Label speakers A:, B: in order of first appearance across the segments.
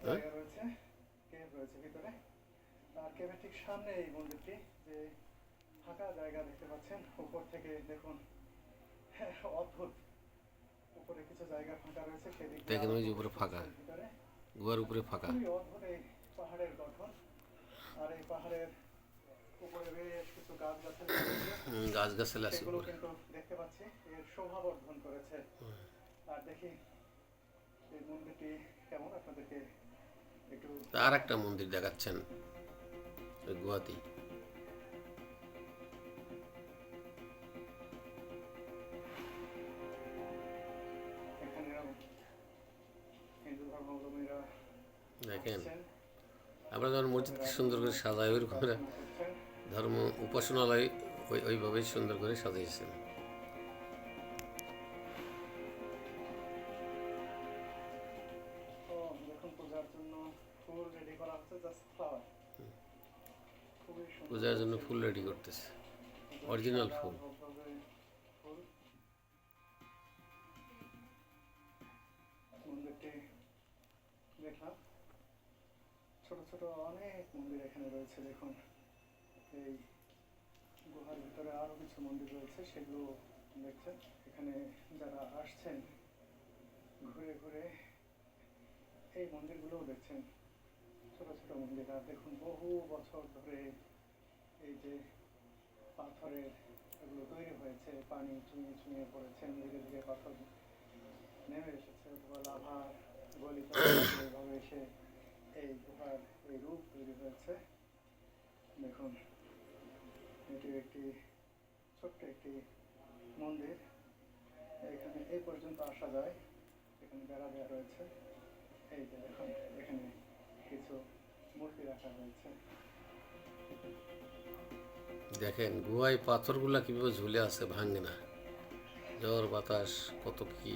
A: জায়গা রয়েছে, কেভ রয়েছে ভিতরে। আর কেভের ঠিক সামনে এই মন্দিরটি, যে ফাঁকা জায়গা দেখতে পাচ্ছেন উপর থেকে দেখুন, অদ্ভুত। উপরে কিছু জায়গা ফাঁকা রয়েছে, সেদিক দিয়ে
B: দেখেন
A: আলো
B: ওই যে উপরে
A: প্রবেশ
B: ফাঁকা,
A: করছে ভিতরে।
B: গুহার উপরে ফাঁকা।
A: খুবই অদ্ভুত এই পাহাড়ের গঠন। আর এই পাহাড়ের উপরে বেশ কিছু গাছগাছালি রয়েছে,
B: গাছগাছালি আছে
A: সেগুলো
B: উপরে।
A: কিন্তু দেখতে পাচ্ছি এর শোভাবর্ধন করেছে। আর দেখি এই মন্দিরটি কেমন, আপনাদেরকে একটু
B: আর একটা মন্দির দেখাচ্ছেন ওই গুহাতেই।
A: এখানেও হিন্দু ধর্মাবলম্বীরা
B: দেখেন
A: আসছেন,
B: আমরা যখন মসজিদকে সুন্দর করে সাজাই ওইরকম
A: প্রার্থনা করছেন।
B: ধর্ম উপাসনালয় ওইভাবেই সুন্দর করে সাজিয়েছেন।
A: ও দেখুন, পূজার জন্য ফুল রেডি করা হচ্ছে, জাস্ট ফ্লাওয়ার। খুবই সুন্দর
B: পূজার জন্য
A: লাগছে।
B: ফুল রেডি করতেছে,
A: একদম
B: অরিজিনাল
A: সাদা
B: ফুল।
A: ধবধবে ফুল। মন্দিরটি দেখলাম, ছোট ছোট অনেক মন্দির এখানে রয়েছে। দেখুন, এই গুহার ভিতরে আরো কিছু মন্দির রয়েছে, সেগুলো দেখছেন। এখানে যারা আসছেন ঘুরে ঘুরে এই মন্দিরগুলোও দেখছেন, ছোট ছোট মন্দির। আর দেখুন, বহু বছর ধরে এই যে পাথরের এগুলো তৈরি হয়েছে, পানি চুঁয়ে চুঁয়ে পড়েছেন, ধীরে ধীরে পাথর নেমে এসেছে, অথবা লাভার গলিত এইভাবে এসে এই গুহার এই রূপ তৈরি হয়েছে। দেখুন, এটি একটি ছোট্ট একটি মন্দির। এখানে এই পর্যন্ত আসা যায়, এখানে বেড়া দেওয়া রয়েছে। এই যে দেখুন, এখানে কিছু মূর্তি রাখা হয়েছে।
B: দেখেন গুহায় পাথরগুলা কিভাবে ঝুলে আছে, ভাঙে না। ঝড় বাতাস কত কি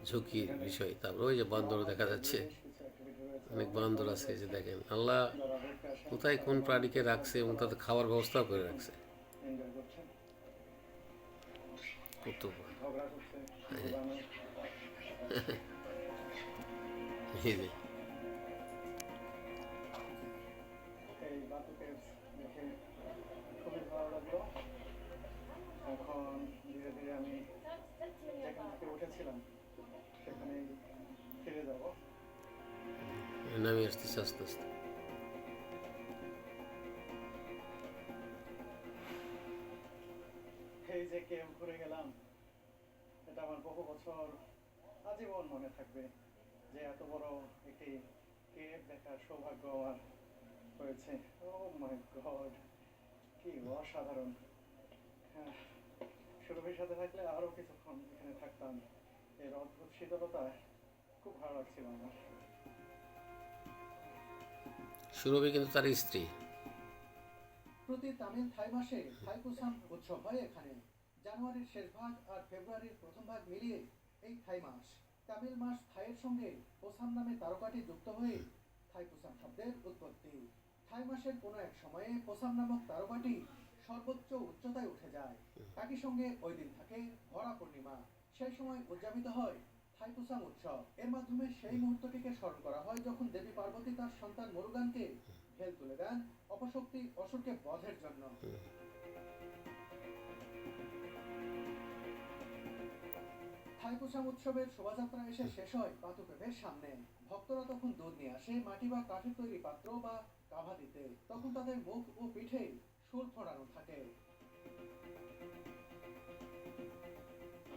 B: ঝুঁকির বিষয়। তারপরে ওই যে বান্দর দেখা যাচ্ছে,
A: বেশ কিছু অ্যাক্টিভিটি রয়েছে,
B: অনেক
A: অনেক
B: বান্দর
A: মানুষ
B: আছে। এই যে
A: রয়েছে
B: দেখেন আল্লাহ
A: যারা দেখতে আসেন,
B: কোথায়
A: তারা
B: কোন
A: বনভোজন
B: প্রাণীকে
A: করছেন,
B: রাখছে এবং তাদের খাওয়ার ব্যবস্থাও করে রাখছে।
A: এনজয় করছেন,
B: কত
A: ঝগড়া করছে কিছু বানর।
B: এই যে
A: এই বাতু কেভস দেখে খুবই ভালো লাগলো। এখন ধীরে ধীরে আমি যেখান থেকে উঠেছিলাম সেখানেই ফিরে যাব।
B: নামে আসতেছে আস্তে আস্তে।
A: এই যে কেভ ঘুরে গেলাম, এটা আমার বহু বছর আজীবন মনে থাকবে, যে এত বড় একটি কেভ দেখার সৌভাগ্য আমার হয়েছে। ও মাই গড, কি অসাধারণ! হ্যাঁ, সুরভির সাথে থাকলে আরো কিছুক্ষণ এখানে থাকতাম। এর অদ্ভুত শীতলতা খুব ভালো লাগছিল আমার।
B: সুরভি কিন্তু তার স্ত্রী।
C: প্রতি তামিল থাই মাসে থাইপুসাম উৎসব হয় এখানে। জানুয়ারির শেষ ভাগ আর ফেব্রুয়ারির প্রথম ভাগ মিলিয়ে এই থাই মাস। তামিল মাস থাইয়ের সঙ্গে পোসাম নামে তারকাটি যুক্ত হয়ে থাইপুসাম শব্দের উৎপত্তি। থাই মাসের কোনো এক সময়ে পোসাম নামক তারকাটি সর্বোচ্চ উচ্চতায় উঠে যায়। একই সঙ্গে ওই দিন থাকে ভরা পূর্ণিমা। সেই সময় উদযাপিত হয় থাইপুসাম উৎসব। এর মাধ্যমে সেই মুহূর্তটিকে স্মরণ করা হয় যখন দেবী পার্বতী তার সন্তান মুরুগানকে ঢেল তুলে দেন অপশক্তি অসুরকে বধের জন্য। থাইপুসাম উৎসবের শোভাযাত্রা এসে শেষ হয় বাতু কেভের সামনে। ভক্তরা তখন দুধ নিয়ে আসে মাটি বা কাঠের তৈরি পাত্র বা কাভা দিতে। তখন তাদের মুখ ও পিঠে শুল ফোড়ানো থাকে।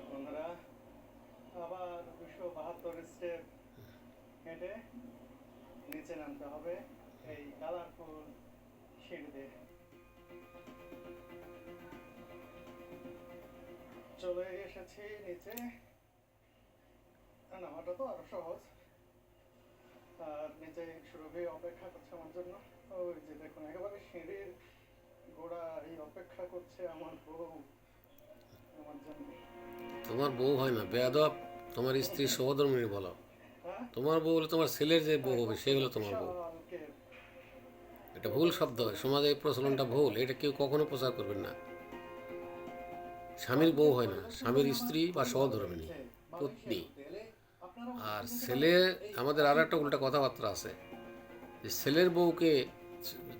A: বন্ধুরা, আবার 272 স্টেপ হেঁটে নিচে নামতে হবে এই কালারফুল সিঁড়ি দিয়ে। চলে এসেছি নিচে। নামাটা তো আরো সহজ। আর নিচে সুরভি অপেক্ষা করছে আমার জন্য। ওই যে দেখুন, একেবারে সিঁড়ির গোড়ায় অপেক্ষা করছে আমার বউ আমার জন্য।
B: তোমার বউ হয় না বেয়াদব, তোমার স্ত্রী সহধর্মিণী বলো।
A: হ্যাঁ,
B: তোমার বউ হলো তোমার ছেলের যে বউ হবে সে হলো তোমার বউ।
A: বিশাল কেভ।
B: এটা ভুল শব্দ, সমাজে এই প্রচলনটা ভুল। এটা কেউ কখনো প্রচার করবেন না। স্বামীর বউ হয় না, স্বামীর স্ত্রী বা সহধর্মিণী, পত্নী। আর ছেলে আমাদের আর একটা উল্টা কথাবার্তা আছে যে ছেলের বউকে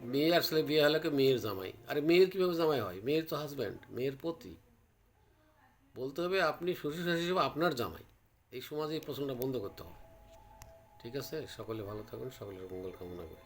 B: মেয়ে আর ছেলে বিয়ে হলে মেয়ের জামাই, আরে মেয়ের কীভাবে জামাই হয়? মেয়ের তো হাজব্যান্ড, মেয়ের পতি। বলতে হবে আপনি শ্বশুর শাশুড়ি হিসেবে আপনার জামাই। এই সমাজে এই প্রশ্নটা বন্ধ করতে হবে। ঠিক আছে, সকলে ভালো থাকুন, সকলের মঙ্গল কামনা করি।